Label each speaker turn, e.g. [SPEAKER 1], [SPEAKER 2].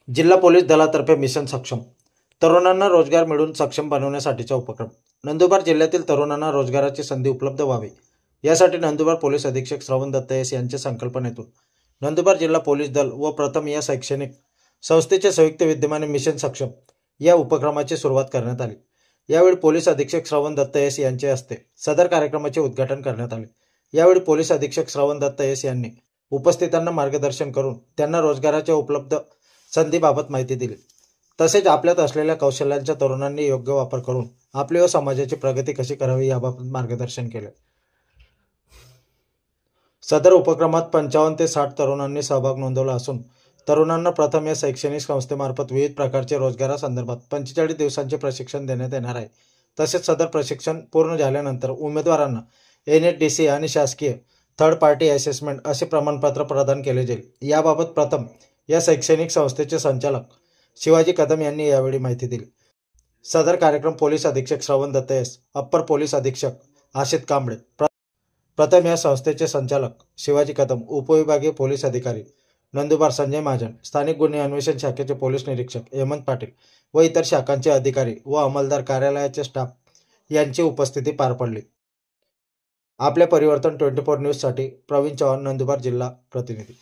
[SPEAKER 1] जिल्हा पोलीस दलातर्फे मिशन सक्षम तरुणांना रोजगार मिळवून सक्षम बनवण्यासाठीचा उपक्रम। नंदुरबार जिल्ह्यातील तरुणांना रोजगाराची संधी उपलब्ध व्हावी यासाठी नंदुरबार पोलीस अधीक्षक श्रवण दत्त एस यांच्या संकल्पनेतून नंदुरबार जिल्हा पोलीस दल व प्रथम या शैक्षणिक संस्थेचे संयुक्त विद्यमाने मिशन सक्षम या उपक्रमाची सुरुवात करण्यात आली। यावेळी पोलीस अधीक्षक श्रवण दत्त एस यांच्या हस्ते सदर कार्यक्रमाचे उद्घाटन करण्यात आले। यावेळी पोलीस अधीक्षक श्रवण दत्त एस यांनी उपस्थितांना मार्गदर्शन करून त्यांना रोजगाराच्या उपलब्ध संधीबाबत माहिती दिली। तसेच आपल्यात असलेल्या कौशल्यांचा तरुणांनी योग्य वापर करून आपली व समाजाची प्रगती कशी करावी याबाबत मार्गदर्शन केले। सदर उपक्रमात 55 ते 60 तरुणांनी सहभाग नोंदवला असून तरुणांना प्रथम या शैक्षणिक संस्थेमार्फत विविध प्रकारचे रोजगारासंदर्भात 45 दिवसांचे प्रशिक्षण देण्यात येणार आहे। तसेच सदर प्रशिक्षण पूर्ण झाल्यानंतर उमेदवारांना NHDC आणि शासकीय थर्ड पार्टी असेसमेंट असे प्रमाणपत्र प्रदान केले जाईल। याबाबत प्रथम या शैक्षणिक संस्थेचे संचालक शिवाजी कदम यांनी यावेळी माहिती दिली। सदर कार्यक्रम पोलीस अधीक्षक श्रवण दत्त एस, अप्पर पोलीस अधीक्षक आशित कांबळे, प्रथम या संस्थेचे संचालक शिवाजी कदम, उपविभागीय पोलीस अधिकारी नंदुरबार संजय महाजन, स्थानिक गुन्हे अन्वेषण शाखेचे पोलीस निरीक्षक हेमंत पाटील व इतर शाखांचे अधिकारी व अंमलदार कार्यालयाचे स्टाफ यांची उपस्थिती पार पडली। आपल्या परिवर्तन 24 न्यूजसाठी प्रवीण चव्हाण, नंदुरबार जिल्हा प्रतिनिधी।